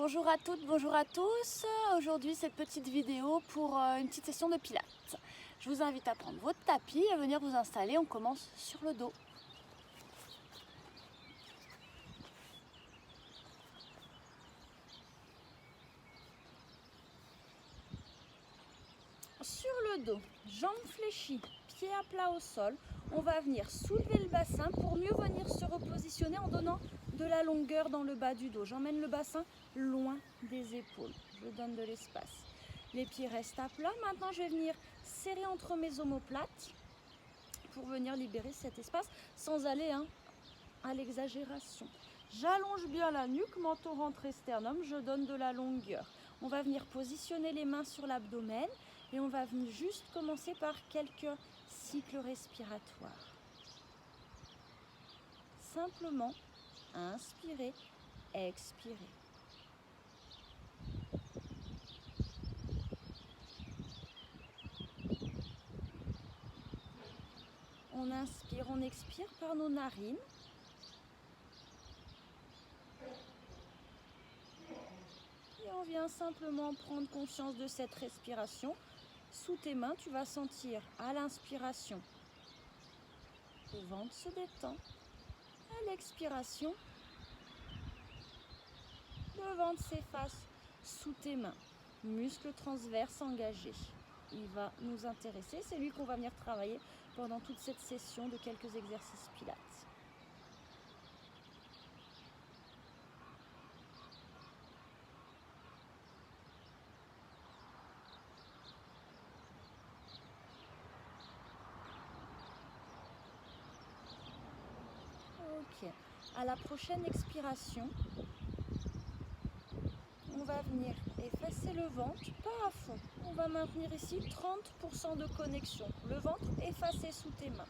Bonjour à toutes, bonjour à tous. Aujourd'hui, cette petite vidéo pour une petite session de pilates. Je vous invite à prendre votre tapis et à venir vous installer. On commence sur le dos. Sur le dos, jambes fléchies, pieds à plat au sol, on va venir soulever le bassin pour mieux venir se repositionner en donnant de la longueur dans le bas du dos. J'emmène le bassin loin des épaules, je donne de l'espace. Les pieds restent à plat. Maintenant, je vais venir serrer entre mes omoplates pour venir libérer cet espace sans aller à l'exagération. J'allonge bien la nuque, menton rentré sternum, je donne de la longueur. On va venir positionner les mains sur l'abdomen et on va venir juste commencer par quelques cycles respiratoires. Simplement, inspirez, expirez. On inspire, on expire par nos narines. Et on vient simplement prendre conscience de cette respiration. Sous tes mains, tu vas sentir à l'inspiration, le ventre se détend. À l'expiration, le ventre s'efface sous tes mains. Muscle transverse engagé. Il va nous intéresser. C'est lui qu'on va venir travailler pendant toute cette session de quelques exercices pilates. Ok. À la prochaine expiration, on va venir effacer le ventre, pas à fond. On va maintenir ici 30% de connexion. Le ventre effacé sous tes mains.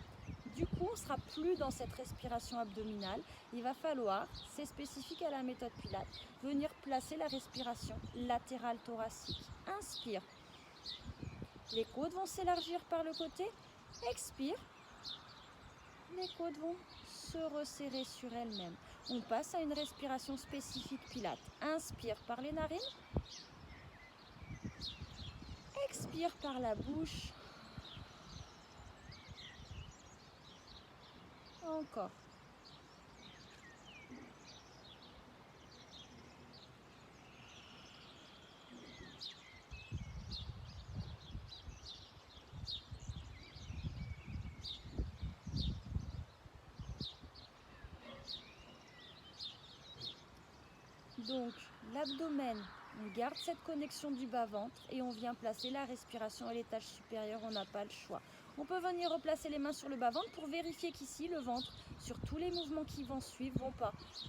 Du coup, on ne sera plus dans cette respiration abdominale. Il va falloir, c'est spécifique à la méthode Pilates, venir placer la respiration latérale thoracique. Inspire. Les côtes vont s'élargir par le côté. Expire. Les côtes vont se resserrer sur elles-mêmes. On passe à une respiration spécifique Pilates. Inspire par les narines. Expire par la bouche. Encore. Donc, l'abdomen, on garde cette connexion du bas-ventre et on vient placer la respiration à l'étage supérieur, on n'a pas le choix. On peut venir replacer les mains sur le bas-ventre pour vérifier qu'ici, le ventre, sur tous les mouvements qui vont suivre,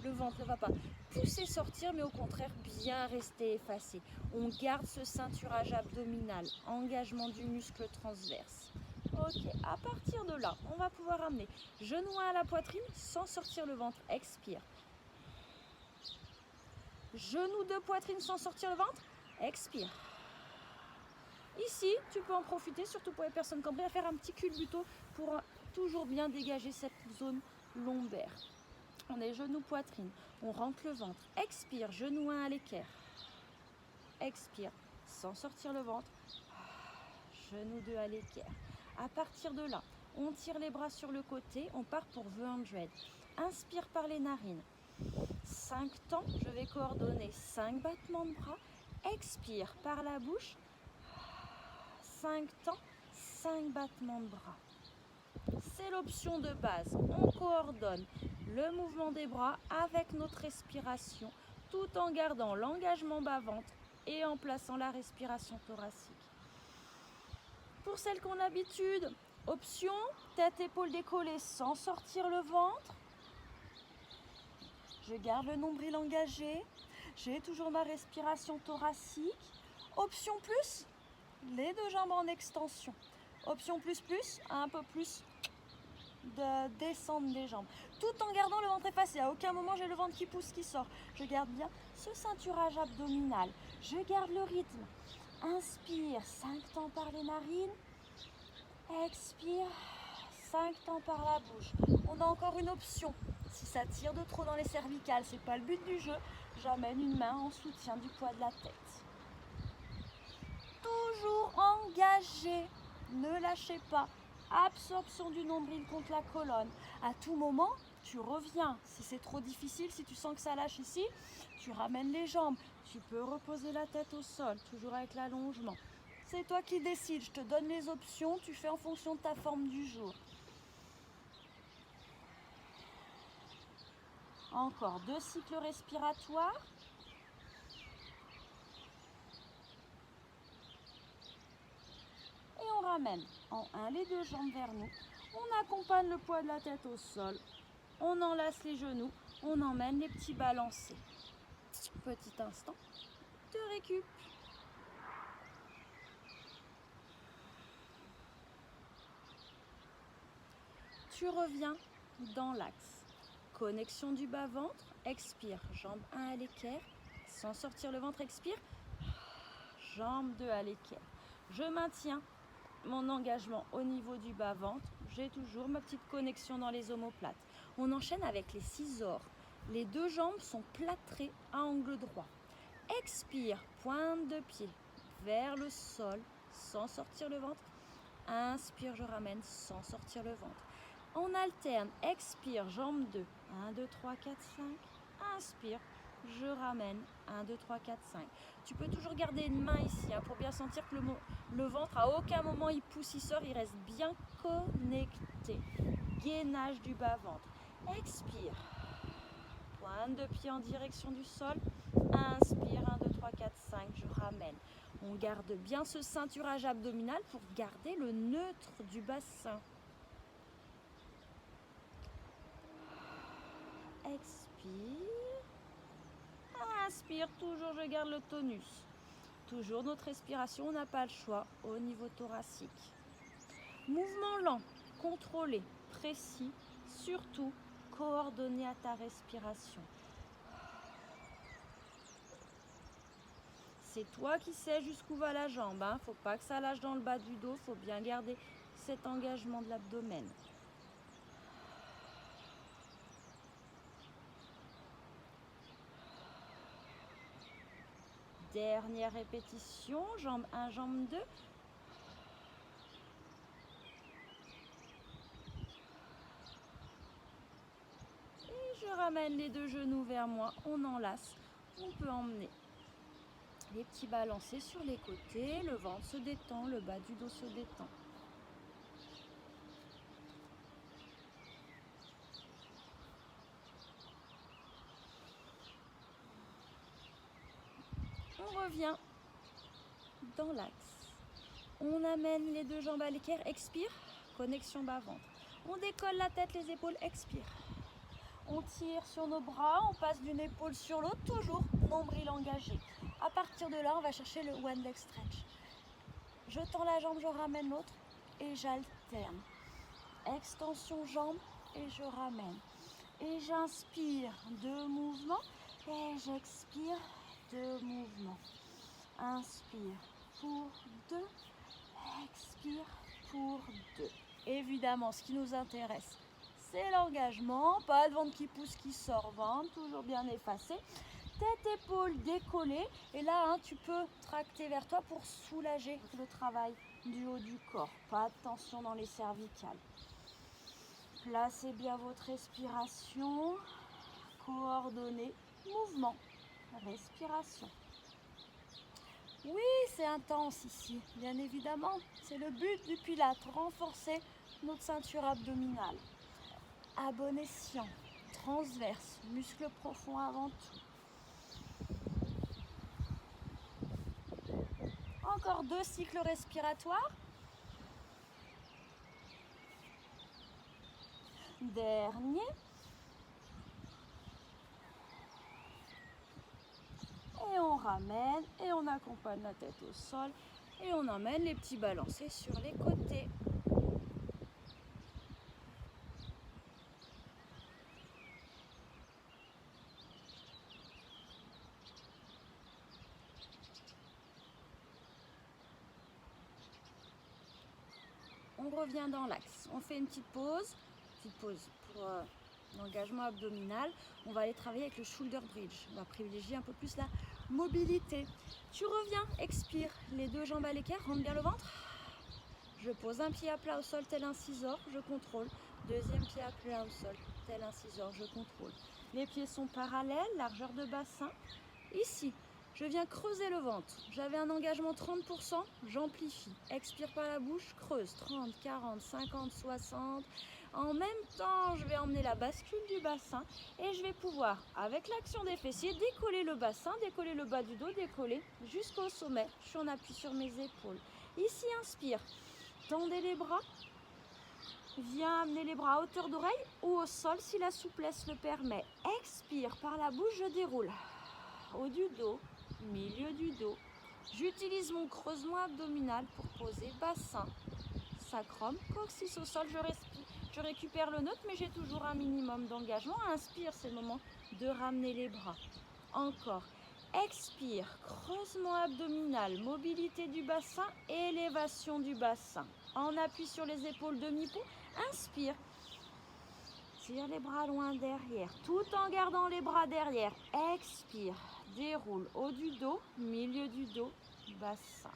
le ventre ne va pas pousser, sortir, mais au contraire, bien rester effacé. On garde ce ceinturage abdominal, engagement du muscle transverse. Ok, à partir de là, on va pouvoir amener genou à la poitrine sans sortir le ventre, expire. Genou de poitrine sans sortir le ventre, expire. Ici, tu peux en profiter, surtout pour les personnes cambrées, à faire un petit culbuto pour toujours bien dégager cette zone lombaire. On est genou poitrine, on rentre le ventre, expire, genou 1 à l'équerre. Expire, sans sortir le ventre, genou 2 à l'équerre. À partir de là, on tire les bras sur le côté, on part pour The 100. Inspire par les narines. 5 temps, je vais coordonner 5 battements de bras. Expire par la bouche. 5 temps, 5 battements de bras. C'est l'option de base. On coordonne le mouvement des bras avec notre respiration tout en gardant l'engagement bas-ventre et en plaçant la respiration thoracique. Pour celles qui ont l'habitude, option tête, épaule décollée sans sortir le ventre. Je garde le nombril engagé, j'ai toujours ma respiration thoracique. Option plus, les deux jambes en extension. Option plus, un peu plus de descente des jambes. Tout en gardant le ventre effacé. À aucun moment j'ai le ventre qui pousse, qui sort. Je garde bien ce ceinturage abdominal. Je garde le rythme. Inspire, 5 temps par les narines. Expire, 5 temps par la bouche. On a encore une option. Si ça tire de trop dans les cervicales, c'est pas le but du jeu, j'amène une main en soutien du poids de la tête. Toujours engagé, ne lâchez pas. Absorption du nombril contre la colonne. À tout moment, tu reviens. Si c'est trop difficile, si tu sens que ça lâche ici, tu ramènes les jambes. Tu peux reposer la tête au sol, toujours avec l'allongement. C'est toi qui décides, je te donne les options, tu fais en fonction de ta forme du jour. Encore 2 cycles respiratoires. Et on ramène en 1 les 2 jambes vers nous. On accompagne le poids de la tête au sol. On enlace les genoux. On emmène les petits balancés. Petit instant de récup. Tu reviens dans l'axe. Connexion du bas-ventre. Expire. Jambe 1 à l'équerre. Sans sortir le ventre, expire. Jambe 2 à l'équerre. Je maintiens mon engagement au niveau du bas-ventre. J'ai toujours ma petite connexion dans les omoplates. On enchaîne avec les scissors. Les 2 jambes sont plâtrées à angle droit. Expire, pointe de pied vers le sol sans sortir le ventre. Inspire, je ramène sans sortir le ventre. On alterne, expire, jambe 2. 1, 2, 3, 4, 5. Inspire, je ramène. 1, 2, 3, 4, 5. Tu peux toujours garder une main ici pour bien sentir que le ventre, à aucun moment il pousse, il sort, il reste bien connecté. Gainage du bas-ventre. Expire. Pointe de pied en direction du sol. Inspire, 1, 2, 3, 4, 5, je ramène. On garde bien ce ceinturage abdominal pour garder le neutre du bassin. Expire. Inspire, toujours je garde le tonus. Toujours notre respiration, on n'a pas le choix au niveau thoracique. Mouvement lent, contrôlé, précis, surtout coordonné à ta respiration. C'est toi qui sais jusqu'où va la jambe. Faut pas que ça lâche dans le bas du dos. Faut bien garder cet engagement de l'abdomen. Dernière répétition. Jambe 1, jambe 2. Et je ramène les 2 genoux vers moi. On enlace. On peut emmener les petits balancés sur les côtés. Le ventre se détend. Le bas du dos se détend. On revient dans l'axe. On amène les 2 jambes à l'équerre. Expire. Connexion bas-ventre. On décolle la tête, les épaules. Expire. On tire sur nos bras. On passe d'une épaule sur l'autre. Toujours nombril engagé. À partir de là, on va chercher le one leg stretch. Je tends la jambe, je ramène l'autre et j'alterne. Extension jambe et je ramène. Et j'inspire 2 mouvements et j'expire 2 mouvements. Inspire pour 2, expire pour 2. Évidemment, ce qui nous intéresse, c'est l'engagement. Pas de ventre qui pousse, qui sort, ventre toujours bien effacé. Tête, épaule décollée. Et là, tu peux tracter vers toi pour soulager le travail du haut du corps. Pas de tension dans les cervicales. Placez bien votre respiration. Coordonnée. Mouvement. Respiration. Oui, c'est intense ici, bien évidemment. C'est le but du Pilates, renforcer notre ceinture abdominale. À bon escient, transverse, muscle profond avant tout. Encore 2 cycles respiratoires. Dernier. Et on ramène et on accompagne la tête au sol et on emmène les petits balancés sur les côtés. On revient dans l'axe. On fait une petite pause pour L'engagement abdominal, on va aller travailler avec le shoulder bridge. On va privilégier un peu plus la mobilité. Tu reviens, expire, les deux jambes à l'écart, rentre bien le ventre. Je pose un pied à plat au sol tel un scissor, je contrôle. Deuxième pied à plat au sol tel un scissor, je contrôle. Les pieds sont parallèles, largeur de bassin. Ici, je viens creuser le ventre. J'avais un engagement 30%, j'amplifie. Expire par la bouche, creuse. 30, 40, 50, 60. En même temps, je vais emmener la bascule du bassin et je vais pouvoir, avec l'action des fessiers, décoller le bassin, décoller le bas du dos, décoller jusqu'au sommet. Je suis en appui sur mes épaules. Ici, inspire. Tendez les bras. Viens amener les bras à hauteur d'oreille ou au sol si la souplesse le permet. Expire par la bouche, je déroule. Haut du dos, milieu du dos. J'utilise mon creusement abdominal pour poser bassin, sacrum, coccyx au sol. Je récupère le neutre, mais j'ai toujours un minimum d'engagement. Inspire, c'est le moment de ramener les bras. Encore. Expire, creusement abdominal, mobilité du bassin, élévation du bassin. En appui sur les épaules, demi-pont. Inspire. Tire les bras loin derrière, tout en gardant les bras derrière. Expire. Déroule haut du dos, milieu du dos, bassin.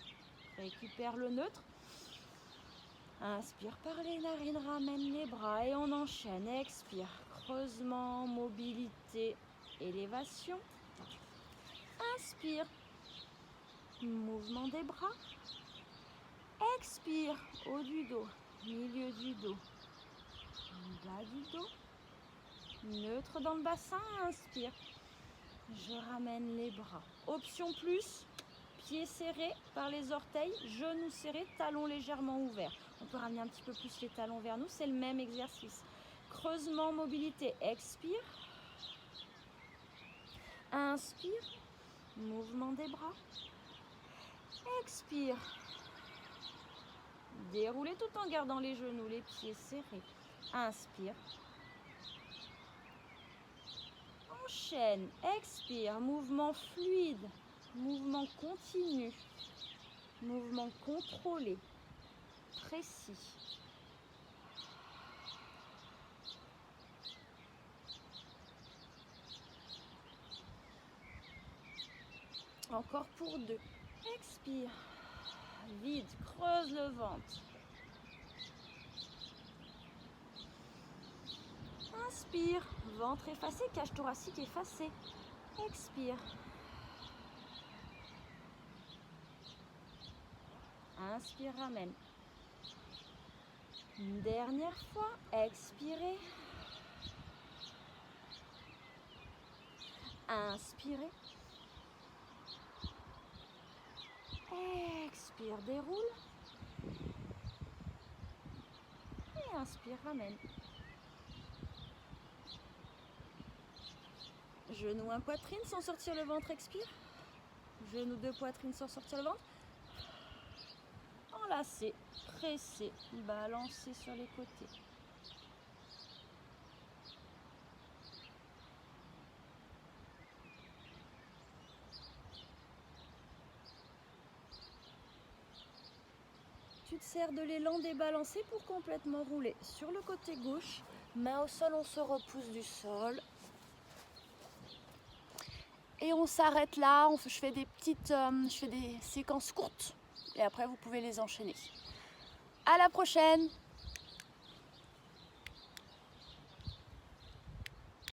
Récupère le neutre. Inspire par les narines, ramène les bras et on enchaîne. Expire. Creusement, mobilité, élévation. Inspire. Mouvement des bras. Expire. Haut du dos, milieu du dos, bas du dos. Neutre dans le bassin. Inspire. Je ramène les bras. Option plus, pieds serrés par les orteils, genoux serrés, talons légèrement ouverts. On peut ramener un petit peu plus les talons vers nous, c'est le même exercice. Creusement, mobilité, expire. Inspire, mouvement des bras. Expire. Déroulez tout en gardant les genoux, les pieds serrés. Inspire. Enchaîne, expire, mouvement fluide, mouvement continu, mouvement contrôlé, précis. Encore pour deux. Expire, vide, creuse le ventre. Inspire, ventre effacé, cage thoracique effacée. Expire. Inspire, ramène. Une dernière fois, expirez. Inspirez. Expire, déroule. Et inspire, ramène. Genou 1, poitrine sans sortir le ventre, expire. Genou 2, poitrine sans sortir le ventre. Enlacé, pressé, balancé sur les côtés. Tu te sers de l'élan débalancé pour complètement rouler sur le côté gauche. Main au sol, on se repousse du sol. Et on s'arrête là, je fais des séquences courtes et après vous pouvez les enchaîner. À la prochaine!